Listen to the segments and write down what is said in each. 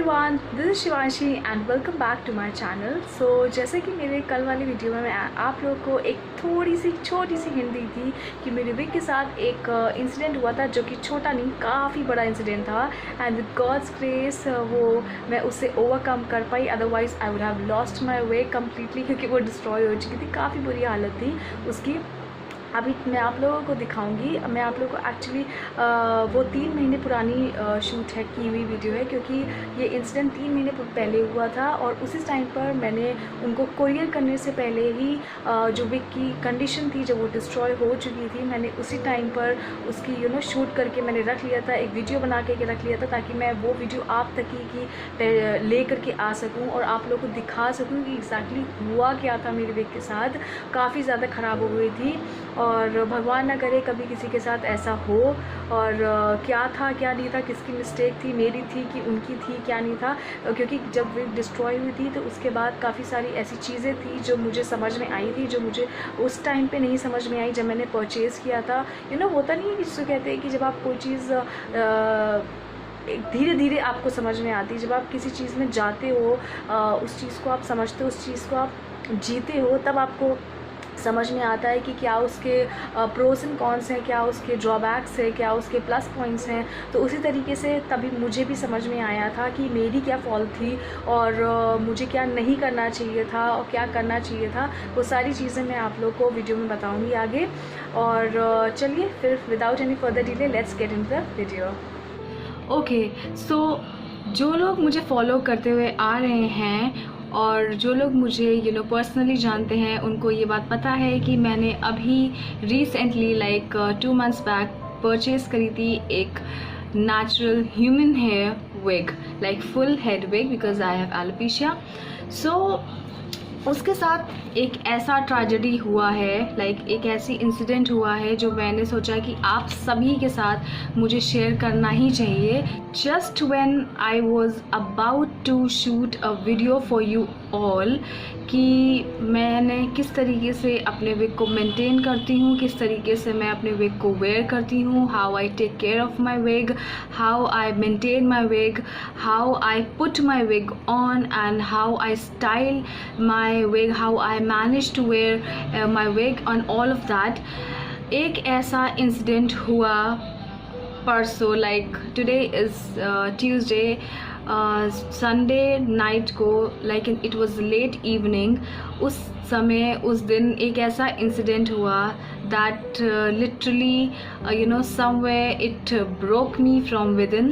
Everyone, this is Shivanshi and welcome back to my channel. So जैसे कि मेरे कल वाली वीडियो में मैं आप लोगों को एक थोड़ी सी छोटी सी हिंट दी थी कि मेरे विग के साथ एक इंसिडेंट हुआ था, जो कि छोटा नहीं काफ़ी बड़ा इंसिडेंट था। एंड विद गॉड्स ग्रेस वो मैं उससे ओवरकम कर पाई, otherwise I would have lost my way completely, क्योंकि वो डिस्ट्रॉय हो चुकी थी, काफ़ी बुरी हालत थी उसकी। अभी मैं आप लोगों को दिखाऊंगी। मैं आप लोगों को एक्चुअली वो 3 महीने पुरानी शूट है की हुई वीडियो है, क्योंकि ये इंसिडेंट 3 महीने पहले हुआ था और उसी टाइम पर मैंने उनको कोरियर करने से पहले ही जो विग की कंडीशन थी, जब वो डिस्ट्रॉय हो चुकी थी, मैंने उसी टाइम पर उसकी शूट करके मैंने रख लिया था, एक वीडियो बना के रख लिया था, ताकि मैं वो वीडियो आप तक ही ले करके आ सकूँ और आप लोगों को दिखा सकूँ कि एग्जैक्टली हुआ क्या था मेरे विग के साथ। काफ़ी ज़्यादा ख़राब हो गई थी और भगवान ना करे कभी किसी के साथ ऐसा हो। और क्या था क्या नहीं था, किसकी मिस्टेक थी, मेरी थी कि उनकी थी, क्या नहीं था, क्योंकि जब विग डिस्ट्रॉय हुई थी तो उसके बाद काफ़ी सारी ऐसी चीज़ें थी जो मुझे समझ में आई थी, जो मुझे उस टाइम पे नहीं समझ में आई जब मैंने परचेज़ किया था। होता नहीं है कि जिसको कहते हैं कि जब आप कोई चीज़ धीरे धीरे आपको समझ में आती है, जब आप किसी चीज़ में जाते हो, उस चीज़ को आप समझते हो, उस चीज़ को आप जीते हो, तब आपको समझ में आता है कि क्या उसके प्रोस एंड कॉन्स हैं, क्या उसके ड्रॉबैक्स हैं, क्या उसके प्लस पॉइंट्स हैं। तो उसी तरीके से तभी मुझे भी समझ में आया था कि मेरी क्या फॉल्ट थी और मुझे क्या नहीं करना चाहिए था और क्या करना चाहिए था। वो सारी चीज़ें मैं आप लोग को वीडियो में बताऊंगी आगे। और चलिए फिर without any further delay let's get into the video. Okay, so जो लोग मुझे फॉलो करते हुए आ रहे हैं और जो लोग मुझे पर्सनली जानते हैं, उनको ये बात पता है कि मैंने अभी recently like 2 months back purchase करी थी एक natural human hair wig, like full head wig, because I have alopecia. So उसके साथ एक ऐसा ट्रेजेडी हुआ है, लाइक एक ऐसी इंसिडेंट हुआ है जो मैंने सोचा कि आप सभी के साथ मुझे शेयर करना ही चाहिए। Just when I was about to shoot a video for you all कि मैंने किस तरीके से अपने विग को मेंटेन करती हूँ, किस तरीके से मैं अपने विग को वेयर करती हूँ, how I take care of my wig, how I maintain my wig, how I put my wig on and how I style my wig, how I managed to wear my wig and all of that। एक ऐसा incident हुआ परसों, like today is Tuesday, Sunday night को, like it was late evening. उस समय उस दिन एक ऐसा इंसिडेंट हुआ that literally somewhere it broke me from within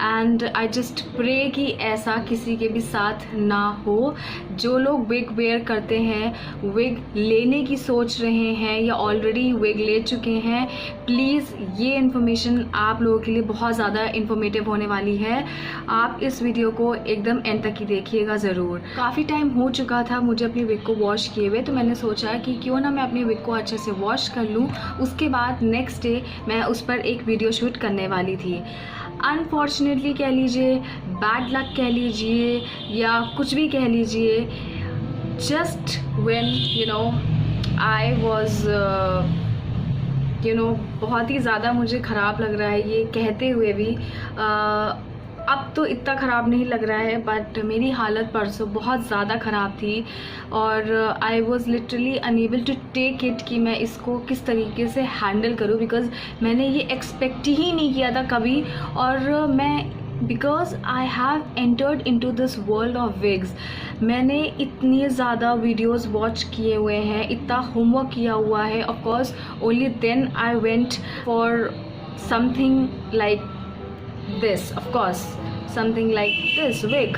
and I just pray कि ऐसा किसी के भी साथ ना हो। जो लोग विग वेयर करते हैं, विग लेने की सोच रहे हैं या ऑलरेडी विग ले चुके हैं, प्लीज़ ये इन्फॉर्मेशन आप लोगों के लिए बहुत ज़्यादा इन्फॉर्मेटिव होने वाली है। आप इस वीडियो को एकदम एंड तक ही देखिएगा ज़रूर। काफ़ी टाइम हो चुका था मुझे अपनी विग को वॉश किए हुए, तो मैंने सोचा कि क्यों ना मैं अपनी विग को अच्छे से वॉश कर लूँ। उसके बाद नेक्स्ट डे मैं उस पर एक वीडियो शूट करने वाली थी। अनफॉर्चुनेटली कह लीजिए, बैड लक कह लीजिए, या कुछ भी कह लीजिए, जस्ट व्हेन आई वॉज बहुत ही ज़्यादा मुझे ख़राब लग रहा है ये कहते हुए भी। अब तो इतना ख़राब नहीं लग रहा है, बट मेरी हालत परसों बहुत ज़्यादा ख़राब थी और I was literally unable to take it कि मैं इसको किस तरीके से हैंडल करूँ, बिकॉज़ मैंने ये एक्सपेक्ट ही नहीं किया था कभी। और मैं because I have entered into this world of wigs, मैंने इतनी ज़्यादा वीडियोस वॉच किए हुए हैं, इतना होमवर्क किया हुआ है। Of course only then I went for something like this, of course something like this wig.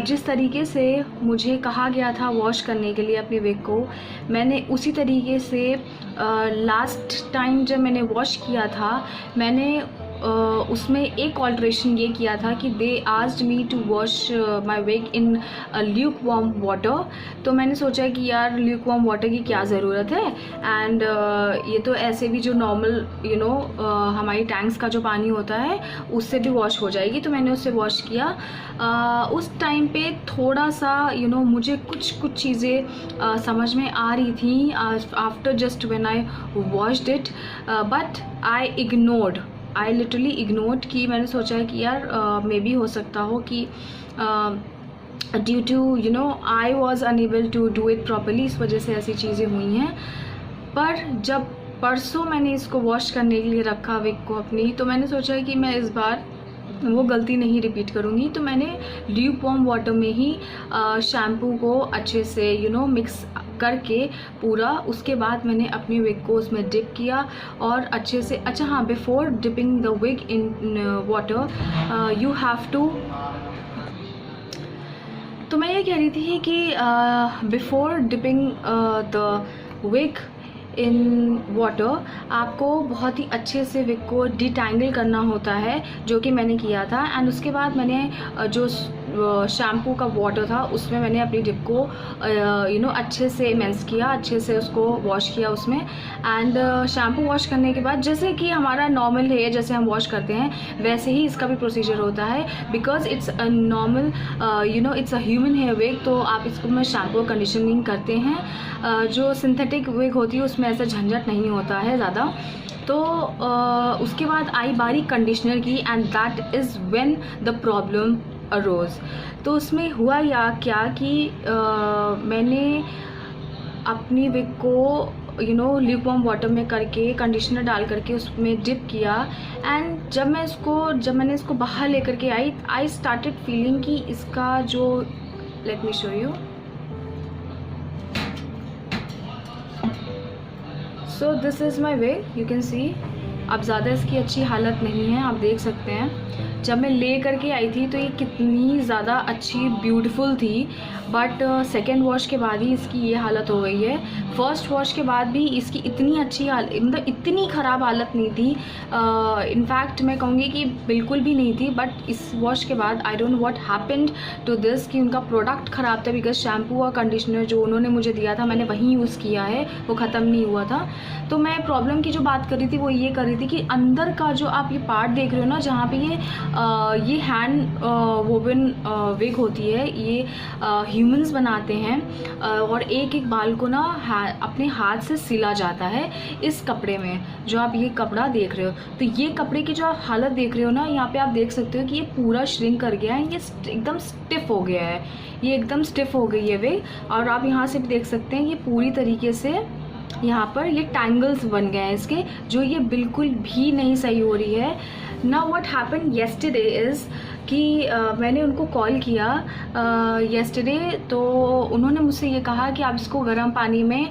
जिस तरीके से मुझे कहा गया था वॉश करने के लिए अपने विग को, मैंने उसी तरीके से लास्ट टाइम जब मैंने वॉश किया था, मैंने उसमें एक ऑल्ट्रेशन ये किया था कि they asked me to wash my wig in lukewarm water. तो मैंने सोचा कि यार ल्यूक वार्म वाटर की क्या ज़रूरत है, एंड ये तो ऐसे भी जो नॉर्मल हमारी टैंक्स का जो पानी होता है उससे भी वॉश हो जाएगी। तो मैंने उससे वॉश किया। उस टाइम पे थोड़ा सा मुझे कुछ चीज़ें समझ में आ रही थी after just when I washed it, but I ignored I literally ignored कि मैंने सोचा है कि यार मे बी हो सकता हो कि due to you know I was unable to do it properly, इस वजह से ऐसी चीज़ें हुई हैं। पर जब परसों मैंने इसको वॉश करने के लिए रखा विग को अपनी, तो मैंने सोचा है कि मैं इस बार वो गलती नहीं रिपीट करूँगी। तो मैंने ल्यूक वार्म वाटर में ही शैम्पू को अच्छे से यू नो मिक्स करके पूरा, उसके बाद मैंने अपनी विग को उसमें डिप किया और अच्छे से, अच्छा हाँ, before dipping the wig in water you have to, तो मैं ये कह रही थी कि before dipping the wig in water आपको बहुत ही अच्छे से विग को डिटैंगल करना होता है, जो कि मैंने किया था। एंड उसके बाद मैंने जो शैम्पू का वाटर था उसमें मैंने अपनी डिप को यू नो अच्छे से इमेंस किया, अच्छे से उसको वॉश किया उसमें। एंड शैम्पू वॉश करने के बाद जैसे कि हमारा नॉर्मल हेयर जैसे हम वॉश करते हैं वैसे ही इसका भी प्रोसीजर होता है, because it's a normal you know it's a human hair wig. तो आप इसको में शैम्पू कंडीशनिंग करते हैं, जो सिंथेटिक विग होती है उसमें ऐसा झंझट नहीं होता है ज़्यादा। तो उसके बाद आई बारीक कंडीशनर की, and that is when the problem arose. तो उसमें हुआ या क्या कि मैंने अपनी विग को you know Luke warm water में करके कंडीशनर डाल करके उसमें डिप किया। एंड जब मैंने इसको बाहर लेकर के आई स्टार्टेड फीलिंग कि इसका जो, let me show you, so this is my wig, you can see. अब ज़्यादा इसकी अच्छी हालत नहीं है, आप देख सकते हैं। जब मैं ले करके आई थी तो ये कितनी ज़्यादा अच्छी ब्यूटीफुल थी, बट सेकेंड वॉश के बाद ही इसकी ये हालत हो गई है। फर्स्ट वॉश के बाद भी इसकी इतनी अच्छी मतलब इतनी ख़राब हालत नहीं थी, इनफैक्ट मैं कहूँगी कि बिल्कुल भी नहीं थी। बट इस वॉश के बाद I don't know what happened to this कि उनका प्रोडक्ट ख़राब था, बिकॉज शैम्पू और कंडीशनर जो उन्होंने मुझे दिया था मैंने वहीं यूज़ किया है, वो ख़त्म नहीं हुआ था। तो मैं प्रॉब्लम की जो बात कर रही थी वो ये कर रही थी कि अंदर का जो आप ये पार्ट देख रहे हो ना, जहाँ पे ये हैंड वोवन विग होती है, ये ह्यूमंस बनाते हैं और एक एक बाल को ना अपने हाथ से सिला जाता है इस कपड़े में, जो आप ये कपड़ा देख रहे हो। तो ये कपड़े की जो आप हालत देख रहे हो ना, यहाँ पे आप देख सकते हो कि ये पूरा श्रिंक कर गया है, ये एकदम स्टिफ हो गया है, ये एकदम स्टिफ हो गई है विग। और आप यहाँ से भी देख सकते हैं ये पूरी तरीके से यहाँ पर ये टैंगल्स बन गए हैं इसके, जो ये बिल्कुल भी नहीं सही हो रही है। Now what happened yesterday is कि मैंने उनको कॉल किया येस्टरडे, तो उन्होंने मुझसे ये कहा कि आप इसको गर्म पानी में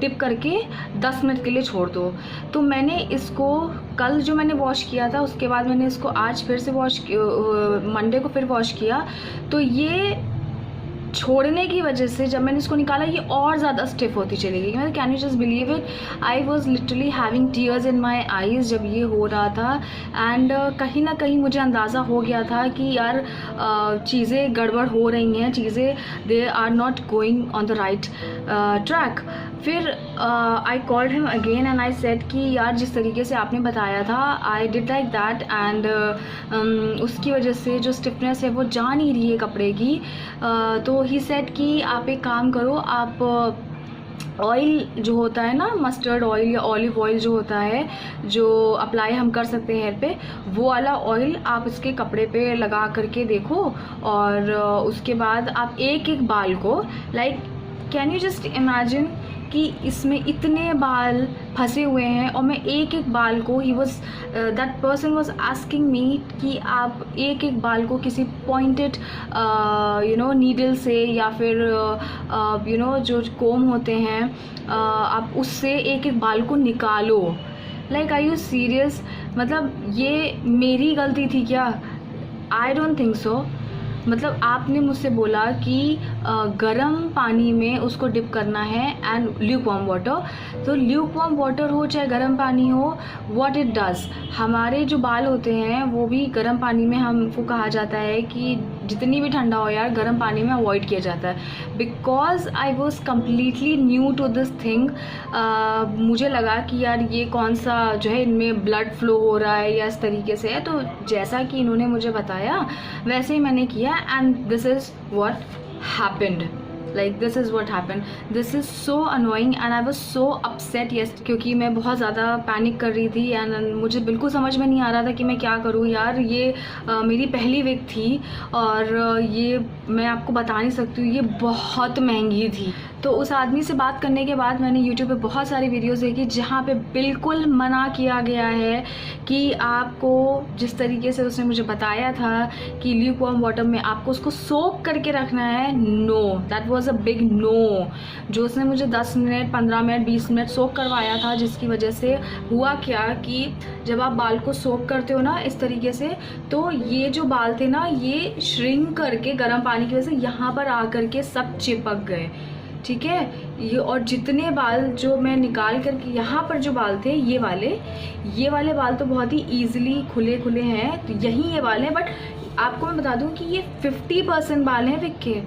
डिप करके 10 मिनट के लिए छोड़ दो। तो मैंने इसको कल जो मैंने वॉश किया था उसके बाद मैंने इसको आज फिर से मंडे को फिर वॉश किया। तो ये छोड़ने की वजह से जब मैंने इसको निकाला ये और ज़्यादा स्टिफ होती चली गई। मतलब can you just believe it, I was literally having tears in my eyes जब ये हो रहा था। एंड कहीं ना कहीं मुझे अंदाज़ा हो गया था कि यार चीज़ें गड़बड़ हो रही हैं, चीज़ें they are not going on the right track. फिर I called him again and I said कि यार जिस तरीके से आपने बताया था I did like that, and उसकी वजह से जो स्टिफनेस है वो जा नहीं रही है कपड़े की। तो ही सेड कि आप एक काम करो, आप ऑयल जो होता है ना, मस्टर्ड ऑयल या ऑलिव ऑयल जो होता है, जो अप्लाई हम कर सकते हैं हेयर पे, वो वाला ऑयल आप इसके कपड़े पे लगा करके देखो। और उसके बाद आप एक एक बाल को, like can you just imagine कि इसमें इतने बाल फंसे हुए हैं और मैं एक एक बाल को, he was that person was asking me कि आप एक एक बाल को किसी पॉइंटेड यू नो नीडल से या फिर यू नो जो कोम होते हैं आप उससे एक एक बाल को निकालो। Like are you serious? मतलब ये मेरी गलती थी क्या? I don't think so. मतलब आपने मुझसे बोला कि गर्म पानी में उसको डिप करना है एंड ल्यूक वार्म वाटर, तो ल्यूक वार्म वाटर हो चाहे गर्म पानी हो, व्हाट इट डज़, हमारे जो बाल होते हैं वो भी गर्म पानी में, हमको कहा जाता है कि जितनी भी ठंडा हो यार गर्म पानी में अवॉइड किया जाता है। Because I was completely new to this thing, मुझे लगा कि यार ये कौन सा जो है इनमें ब्लड फ्लो हो रहा है या इस तरीके से है। तो जैसा कि इन्होंने मुझे बताया वैसे ही मैंने किया and this is what happened. Like this is what happen, this is so annoying and I was so upset yes, क्योंकि मैं बहुत ज़्यादा पैनिक कर रही थी एंड मुझे बिल्कुल समझ में नहीं आ रहा था कि मैं क्या करूँ यार। ये मेरी पहली विग थी और ये मैं आपको बता नहीं सकती हूँ, ये बहुत महंगी थी। तो उस आदमी से बात करने के बाद मैंने YouTube पे बहुत सारी वीडियोस देखी जहाँ पे बिल्कुल मना किया गया है कि आपको जिस तरीके से उसने मुझे बताया था कि ल्यूकवार्म वाटर में आपको उसको सोक करके रखना है, no, that was a big no. जो उसने मुझे 10 मिनट 15 मिनट 20 मिनट सोक करवाया था, जिसकी वजह से हुआ क्या कि जब आप बाल को सोक करते हो ना इस तरीके से, तो ये जो बाल थे ना ये श्रिंक करके गर्म पानी की वजह से यहाँ पर आकर के सब चिपक गए, ठीक है। ये और जितने बाल जो मैं निकाल करके यहाँ पर जो बाल थे ये वाले बाल तो बहुत ही ईजिली खुले खुले हैं, तो यही ये बाल हैं। बट आपको मैं बता दूँ कि ये 50% बाल हैं विग के,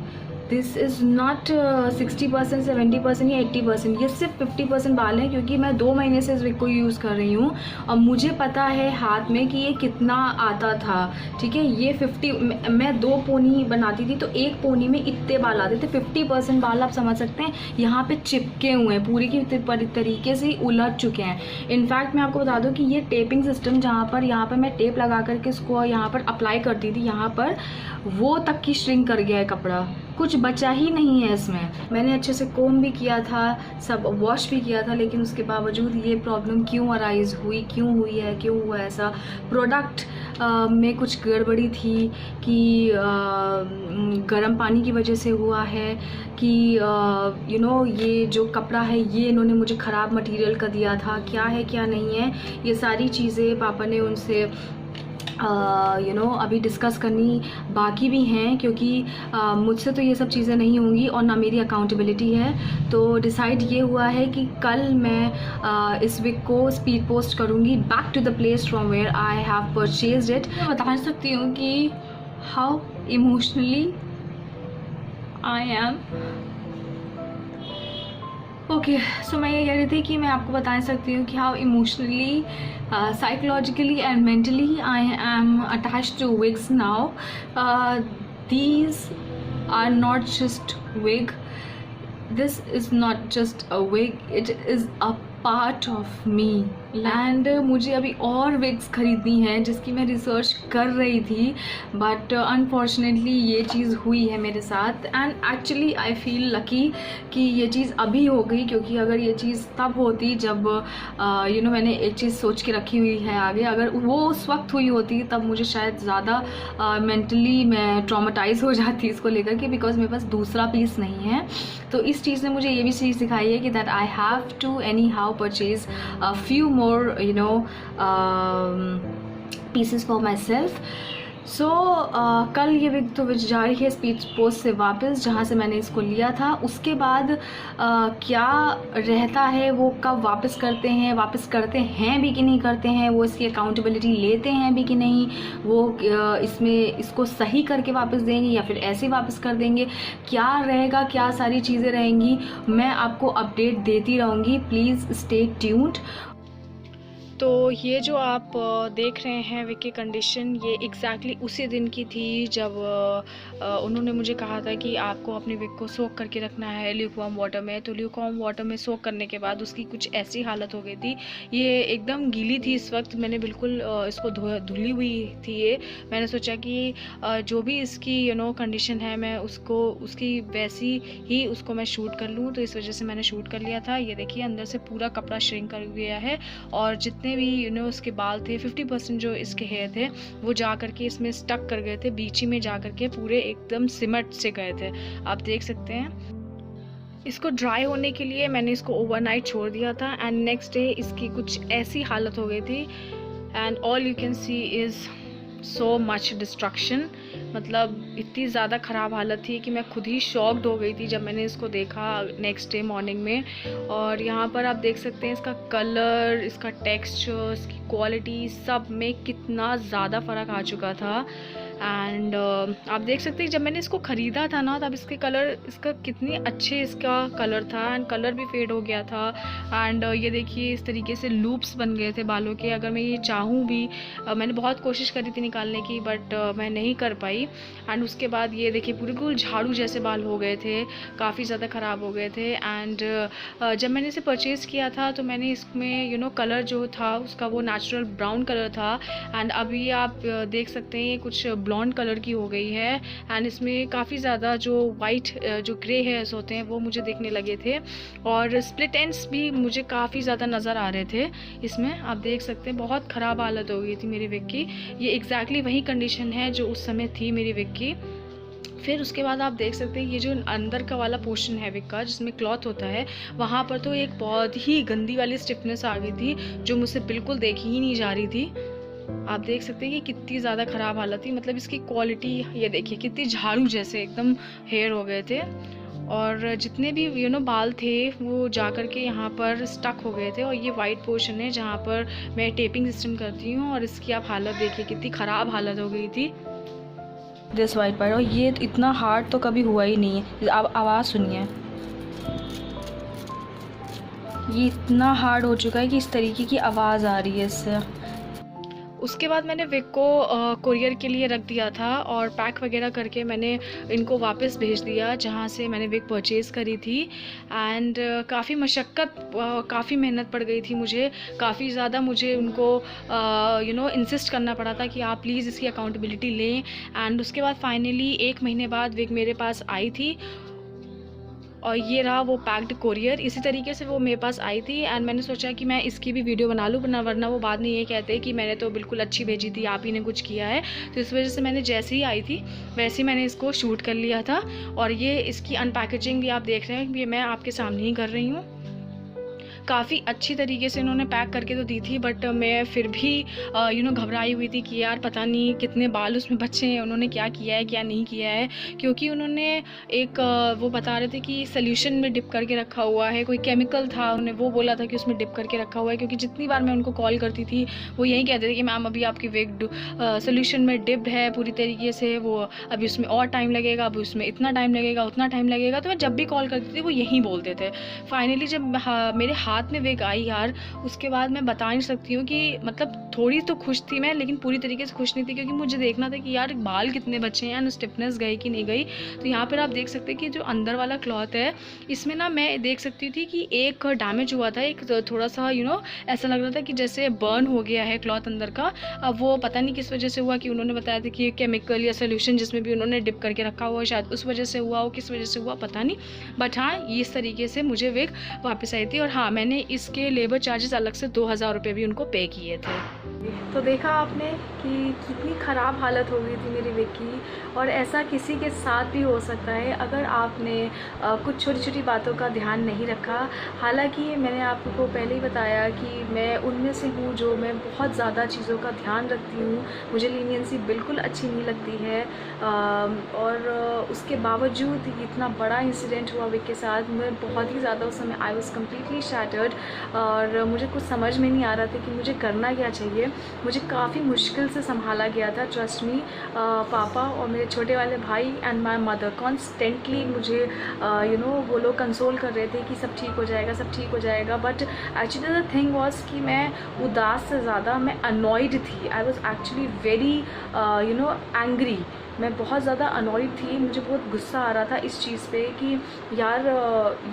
दिस इज़ नॉट 60% 70% या 80%, ये सिर्फ 50% बाल हैं, क्योंकि मैं 2 महीने से इस विग को यूज़ कर रही हूँ और मुझे पता है हाथ में कि ये कितना आता था, ठीक है। ये 50, मैं 2 पोनी बनाती थी तो 1 पोनी में इतने बाल आते थे। 50% बाल आप समझ सकते हैं यहाँ पे चिपके हुए हैं, पूरी की तरीके से उलझ चुके हैं। इनफैक्ट मैं आपको बता दूँ कि ये टेपिंग सिस्टम जहाँ पर यहाँ पर मैं टेप लगा करके इसको यहाँ पर अप्लाई करती थी, यहाँ पर वो तक की श्रिंक कर गया है कपड़ा, कुछ बचा ही नहीं है इसमें। मैंने अच्छे से कोम भी किया था, सब वॉश भी किया था, लेकिन उसके बावजूद ये प्रॉब्लम क्यों अराइज हुई, क्यों हुई है, क्यों हुआ ऐसा। प्रोडक्ट में कुछ गड़बड़ी थी कि गर्म पानी की वजह से हुआ है कि यू नो ये जो कपड़ा है ये इन्होंने मुझे ख़राब मटेरियल का दिया था, क्या है क्या नहीं है, ये सारी चीज़ें पापा ने उनसे अभी डिस्कस करनी बाकी भी हैं, क्योंकि मुझसे तो ये सब चीज़ें नहीं होंगी और ना मेरी अकाउंटेबिलिटी है। तो डिसाइड ये हुआ है कि कल मैं इस विग को स्पीड पोस्ट करूँगी back to the place from where I have purchased it. मैं बता सकती हूँ कि how emotionally I am. Okay, so मैं ये कह रही थी कि मैं आपको बता सकती हूँ कि how emotionally, psychologically and mentally I am attached to wigs now. These are not just wig. This is not just a wig. It is a part of me. And मुझे अभी और विग्स ख़रीदनी है जिसकी मैं रिसर्च कर रही थी, बट अनफॉर्चुनेटली ये चीज़ हुई है मेरे साथ। And actually I feel lucky कि ये चीज़ अभी हो गई, क्योंकि अगर ये चीज़ तब होती जब मैंने एक चीज़ सोच के रखी हुई है आगे, अगर वो उस वक्त हुई होती तब मुझे शायद ज़्यादा मेंटली मैं ट्रॉमेटाइज हो जाती इसको लेकर के, बिकॉज मेरे पास दूसरा पीस नहीं है। तो इस चीज़ ने मुझे ये भी चीज़ सिखाई है कि that I have to anyhow purchase few more pieces for myself. So कल ये विग तो जा रही है स्पीड पोस्ट से वापस, जहाँ से मैंने इसको लिया था। उसके बाद क्या रहता है वो कब वापस करते हैं भी कि नहीं करते हैं, वो इसकी अकाउंटेबिलिटी लेते हैं भी कि नहीं, वो इसको सही करके वापस देंगे या फिर ऐसे वापस कर देंगे, क्या रहेगा, क्या सारी चीज़ें रहेंगी, मैं आपको अपडेट देती रहूँगी। Please stay tuned. तो ये जो आप देख रहे हैं विग की कंडीशन, ये एग्जैक्टली उसी दिन की थी जब उन्होंने मुझे कहा था कि आपको अपनी विग को सोक करके रखना है ल्यूकवार्म वाटर में। तो ल्यूकवार्म वाटर में सोक करने के बाद उसकी कुछ ऐसी हालत हो गई थी, ये एकदम गीली थी इस वक्त, मैंने बिल्कुल इसको धुली हुई थी ये। मैंने सोचा कि जो भी इसकी कंडीशन है मैं उसकी वैसी ही उसको मैं शूट कर लूँ, तो इस वजह से मैंने शूट कर लिया था। ये देखिए अंदर से पूरा कपड़ा श्रिंक कर गया है और जितने भी उसके बाल थे 50% जो इसके हेयर थे वो जा करके इसमें स्टक कर गए थे, बीच में जा करके पूरे एकदम सिमट से गए थे, आप देख सकते हैं। इसको ड्राई होने के लिए मैंने इसको ओवरनाइट छोड़ दिया था एंड नेक्स्ट डे इसकी कुछ ऐसी हालत हो गई थी and all you can C is so much destruction. मतलब इतनी ज़्यादा ख़राब हालत थी कि मैं खुद ही शॉक्ड हो गई थी जब मैंने इसको देखा नेक्स्ट डे मॉर्निंग में। और यहाँ पर आप देख सकते हैं इसका कलर, इसका टेक्सचर, इसकी क्वालिटी सब में कितना ज़्यादा फ़र्क आ चुका था। एंड आप देख सकते हैं जब मैंने इसको ख़रीदा था ना, तब इसका कितनी अच्छे इसका कलर था, एंड कलर भी फेड हो गया था। एंड ये देखिए इस तरीके से लूप्स बन गए थे बालों के। अगर मैं ये चाहूँ भी, मैंने बहुत कोशिश करी थी निकालने की, बट मैं नहीं कर पाई। एंड उसके बाद ये देखिए बिल्कुल झाड़ू जैसे बाल हो गए थे, काफ़ी ज़्यादा ख़राब हो गए थे। एंड जब मैंने इसे परचेज़ किया था तो मैंने इसमें कलर जो था उसका वो नेचुरल ब्राउन कलर था। एंड अभी आप देख सकते हैं ये कुछ ब्लॉन्ड कलर की हो गई है। एंड इसमें काफ़ी ज़्यादा जो वाइट जो ग्रे हेयर्स होते हैं वो मुझे देखने लगे थे, और स्प्लिट एंड्स भी मुझे काफ़ी ज़्यादा नज़र आ रहे थे इसमें। आप देख सकते हैं बहुत ख़राब हालत हो गई थी मेरी विग की। ये एग्जैक्टली वही कंडीशन है जो उस समय थी मेरी विग की। फिर उसके बाद आप देख सकते हैं ये जो अंदर का वाला पोर्शन है विग का, जिसमें क्लॉथ होता है, वहाँ पर तो एक बहुत ही गंदी वाली स्टिफनेस आ गई थी जो मुझसे बिल्कुल देखी ही नहीं जा रही थी। आप देख सकते हैं कि कितनी ज़्यादा ख़राब हालत थी, मतलब इसकी क्वालिटी ये देखिए कितनी झाड़ू जैसे एकदम हेयर हो गए थे। और जितने भी बाल थे वो जा कर के यहाँ पर स्टक हो गए थे। और ये वाइट पोर्शन है जहाँ पर मैं टेपिंग सिस्टम करती हूँ, और इसकी आप हालत देखिए कितनी ख़राब हालत हो गई थी। दिस वाइट पार्ट, और ये इतना हार्ड तो कभी हुआ ही नहीं है। आप आवाज़ सुनिए, ये इतना हार्ड हो चुका है कि इस तरीके की आवाज़ आ रही है इससे। उसके बाद मैंने विग को कुरियर के लिए रख दिया था, और पैक वगैरह करके मैंने इनको वापस भेज दिया जहाँ से मैंने विग परचेज़ करी थी। एंड काफ़ी मशक्क़त, काफ़ी मेहनत पड़ गई थी मुझे, काफ़ी ज़्यादा मुझे उनको इंसिस्ट करना पड़ा था कि आप प्लीज़ इसकी अकाउंटेबिलिटी लें। एंड उसके बाद फाइनली 1 महीने बाद विग मेरे पास आई थी, और ये रहा वो पैक्ड कोरियर। इसी तरीके से वो मेरे पास आई थी, एंड मैंने सोचा कि मैं इसकी भी वीडियो बना लूँ, वरना वो बाद में ये कहते हैं कि मैंने तो बिल्कुल अच्छी भेजी थी, आप ही ने कुछ किया है। तो इस वजह से मैंने जैसे ही आई थी वैसे ही मैंने इसको शूट कर लिया था। और ये इसकी अनपैकेजिंग भी आप देख रहे हैं, ये मैं आपके सामने ही कर रही हूँ। काफ़ी अच्छी तरीके से इन्होंने पैक करके तो दी थी, बट मैं फिर भी घबराई हुई थी कि यार पता नहीं कितने बाल उसमें बचे हैं, उन्होंने क्या किया है क्या नहीं किया है। क्योंकि उन्होंने एक वो बता रहे थे कि सोल्यूशन में डिप करके रखा हुआ है, कोई केमिकल था, उन्होंने वो बोला था कि उसमें डिप करके रखा हुआ है। क्योंकि जितनी बार मैं उनको कॉल करती थी वो यही कहते थे कि मैम अभी आपकी विग सोल्यूशन में डिप्ड है पूरी तरीके से, वो अभी उसमें और टाइम लगेगा, अभी उसमें इतना टाइम लगेगा, उतना टाइम लगेगा। तो मैं जब भी कॉल करती थी वो यही बोलते थे। फाइनली जब मेरे हाथ में विग आई यार, उसके बाद मैं बता नहीं सकती हूँ कि मतलब थोड़ी तो खुश थी मैं, लेकिन पूरी तरीके से खुश नहीं थी, क्योंकि मुझे देखना था कि यार बाल कितने बचे हैं एंड स्टिफनेस गई कि नहीं गई। तो यहाँ पर आप देख सकते हैं कि जो अंदर वाला क्लॉथ है इसमें ना मैं देख सकती थी कि एक डैमेज हुआ था, एक थोड़ा सा ऐसा लग रहा था कि जैसे बर्न हो गया है क्लॉथ अंदर का। अब वो पता नहीं किस वजह से हुआ, कि उन्होंने बताया था कि केमिकल या सोल्यूशन जिसमें भी उन्होंने डिप करके रखा हुआ, शायद उस वजह से हुआ हो, किस वजह से हुआ पता नहीं। बट हाँ, इस तरीके से मुझे विग वापस आई थी। और हाँ, मैंने इसके लेबर चार्जेस अलग से 2000 रुपये भी उनको पे किए थे। तो देखा आपने कि कितनी ख़राब हालत हो गई थी मेरी विग की। और ऐसा किसी के साथ भी हो सकता है अगर आपने कुछ छोटी छोटी बातों का ध्यान नहीं रखा। हालांकि मैंने आपको पहले ही बताया कि मैं उनमें से हूँ जो मैं बहुत ज़्यादा चीज़ों का ध्यान रखती हूँ, मुझे लीनियंसी बिल्कुल अच्छी नहीं लगती है। और उसके बावजूद इतना बड़ा इंसिडेंट हुआ विग के साथ, मैं बहुत ही ज़्यादा उस समय आई वॉज कम्प्लीटली शैटर्ड, और मुझे कुछ समझ में नहीं आ रहा था कि मुझे करना क्या चाहिए। मुझे काफ़ी मुश्किल से संभाला गया था, ट्रस्ट मी। पापा और मेरे छोटे वाले भाई एंड माय मदर कॉन्स्टेंटली मुझे वो लोग कंसोल कर रहे थे कि सब ठीक हो जाएगा, सब ठीक हो जाएगा। But actually the thing was कि मैं उदास से ज़्यादा मैं अनॉयड थी। I was actually very angry. मैं बहुत ज़्यादा अनॉयड थी, मुझे बहुत गुस्सा आ रहा था इस चीज़ पे कि यार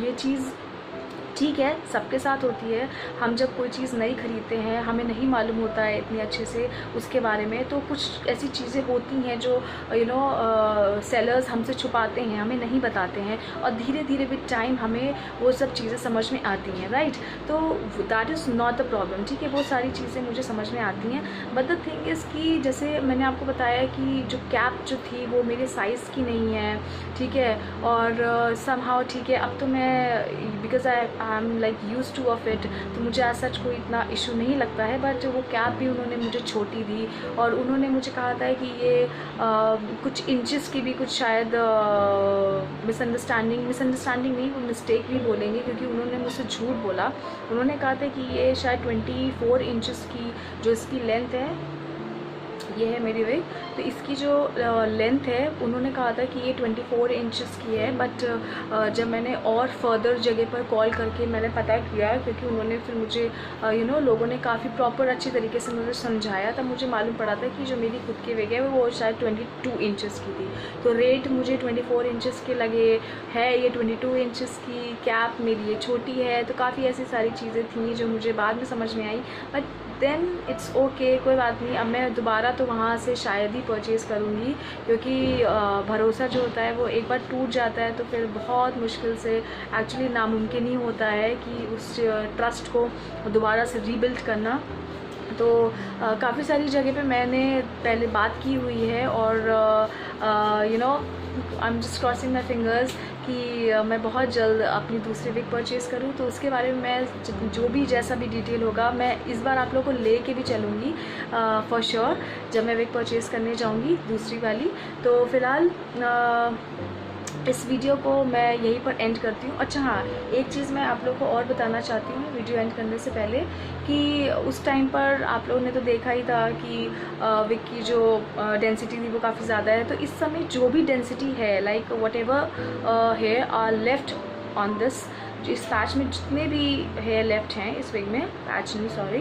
ये चीज़ ठीक है, सबके साथ होती है। हम जब कोई चीज़ नहीं खरीदते हैं, हमें नहीं मालूम होता है इतने अच्छे से उसके बारे में, तो कुछ ऐसी चीज़ें होती हैं जो सेलर्स हमसे छुपाते हैं, हमें नहीं बताते हैं, और धीरे धीरे विद टाइम हमें वो सब चीज़ें समझ में आती हैं, राइट। तो that is not the problem, ठीक है, वो सारी चीज़ें मुझे समझ में आती हैं। बट द थिंग इज़ कि जैसे मैंने आपको बताया कि जो कैप जो थी वो मेरे साइज़ की नहीं है, ठीक है। और समहाउ ठीक है, अब तो मैं because I am like use two of it, तो मुझे आज सच कोई इतना इशू नहीं लगता है। बट वो कैप भी उन्होंने मुझे छोटी दी, और उन्होंने मुझे कहा था कि ये कुछ इंचेस की भी कुछ शायद मिसअंडरस्टैंडिंग नहीं, वो मिस्टेक भी बोलेंगे, क्योंकि उन्होंने मुझसे झूठ बोला। उन्होंने कहा था कि ये शायद 24 इंचेस की जो इसकी लेंथ है ये है मेरी विग। तो इसकी जो लेंथ है उन्होंने कहा था कि ये 24 इंचेस की है, बट जब मैंने और फर्दर जगह पर कॉल करके मैंने पता किया, क्योंकि उन्होंने फिर मुझे लोगों ने काफ़ी प्रॉपर अच्छी तरीके से मुझे समझाया, तब मुझे मालूम पड़ा था कि जो मेरी खुद की विग है वो शायद 22 इंचेस की थी। तो रेट मुझे 24 इंचेस के लगे है, ये 22 इंचेस की कैप मेरी ये छोटी है। तो काफ़ी ऐसी सारी चीज़ें थी जो मुझे बाद में समझ में आई, बट देन इट्स ओके, कोई बात नहीं। अब मैं दोबारा तो वहाँ से शायद ही परचेज़ करूँगी, क्योंकि भरोसा जो होता है वो एक बार टूट जाता है तो फिर बहुत मुश्किल से, एक्चुअली नामुमकिन ही होता है कि उस ट्रस्ट को दोबारा से रीबिल्ड करना। तो काफ़ी सारी जगह पे मैंने पहले बात की हुई है, और I am just crossing my fingers कि मैं बहुत जल्द अपनी दूसरी विग परचेज़ करूँ। तो उसके बारे में मैं जो भी जैसा भी डिटेल होगा मैं इस बार आप लोगों को ले के भी चलूँगी फॉर श्योर, जब मैं विग परचेज़ करने जाऊँगी दूसरी वाली। तो फ़िलहाल इस वीडियो को मैं यहीं पर एंड करती हूँ। अच्छा हाँ, एक चीज़ मैं आप लोगों को और बताना चाहती हूँ वीडियो एंड करने से पहले, कि उस टाइम पर आप लोगों ने तो देखा ही था कि विग की जो डेंसिटी थी वो काफ़ी ज़्यादा है। तो इस समय जो भी डेंसिटी है, like whatever hair are left on this, इस पैच में जितने भी हेयर लेफ्ट हैं इस विग में, पैच नहीं सॉरी,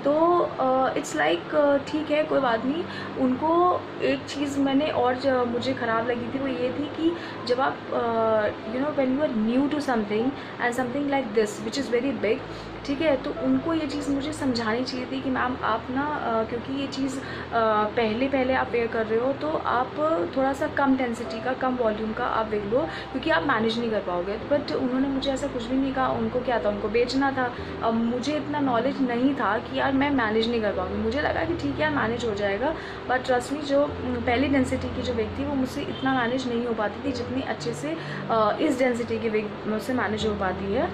तो इट्स लाइक ठीक है, कोई बात नहीं। उनको एक चीज़ मैंने और जो मुझे ख़राब लगी थी वो ये थी कि जब आप when you are new to something and something like this which is very big, ठीक है, तो उनको ये चीज़ मुझे समझानी चाहिए थी कि मैम आप ना क्योंकि ये चीज़ पहले आप वेयर कर रहे हो, तो आप थोड़ा सा कम डेंसिटी का, कम वॉल्यूम का आप वेयर लो, क्योंकि आप मैनेज नहीं कर पाओगे। बट उन्होंने मुझे ऐसा कुछ भी नहीं कहा। उनको क्या था, उनको बेचना था। अब मुझे इतना नॉलेज नहीं था कि यार मैं मैनेज नहीं कर पाऊँगी। मुझे लगा कि ठीक है यार मैनेज हो जाएगा, बट ट्रस्ट मी, जो पहली डेंसिटी की जो विग थी वो मुझसे इतना मैनेज नहीं हो पाती थी जितनी अच्छे से इस डेंसिटी की विग मुझसे मैनेज हो पाती है।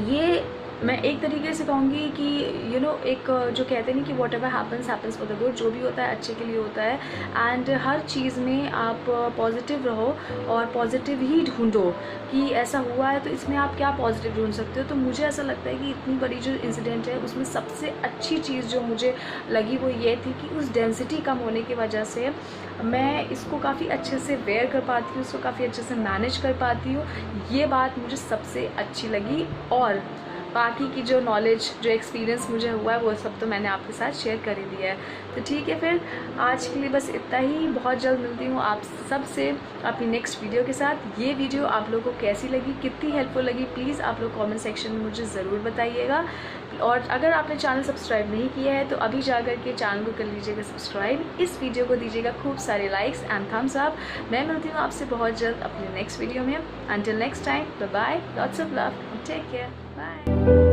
ये मैं एक तरीके से कहूँगी कि एक जो कहते हैं कि what ever happens happens for the good, जो भी होता है अच्छे के लिए होता है। एंड हर चीज़ में आप पॉजिटिव रहो और पॉजिटिव ही ढूंढो कि ऐसा हुआ है तो इसमें आप क्या पॉजिटिव ढूंढ सकते हो। तो मुझे ऐसा लगता है कि इतनी बड़ी जो इंसिडेंट है उसमें सबसे अच्छी चीज़ जो मुझे लगी वो ये थी कि उस डेंसिटी कम होने की वजह से मैं इसको काफ़ी अच्छे से वेयर कर पाती हूँ, उसको काफ़ी अच्छे से मैनेज कर पाती हूँ। ये बात मुझे सबसे अच्छी लगी, और बाकी की जो नॉलेज, जो एक्सपीरियंस मुझे हुआ है वो सब तो मैंने आपके साथ शेयर कर ही दिया है। तो ठीक है, फिर आज के लिए बस इतना ही। बहुत जल्द मिलती हूँ आप सबसे अपनी नेक्स्ट वीडियो के साथ। ये वीडियो आप लोगों को कैसी लगी, कितनी हेल्पफुल लगी, प्लीज़ आप लोग कमेंट सेक्शन में मुझे ज़रूर बताइएगा। और अगर आपने चैनल सब्सक्राइब नहीं किया है तो अभी जाकर के चैनल को कर लीजिएगा सब्सक्राइब। इस वीडियो को दीजिएगा खूब सारे लाइक्स एंड थम्स अप। मैं मिलती हूँ आपसे बहुत जल्द अपने नेक्स्ट वीडियो में। Until next time, bye bye, lots of love, take care, bye.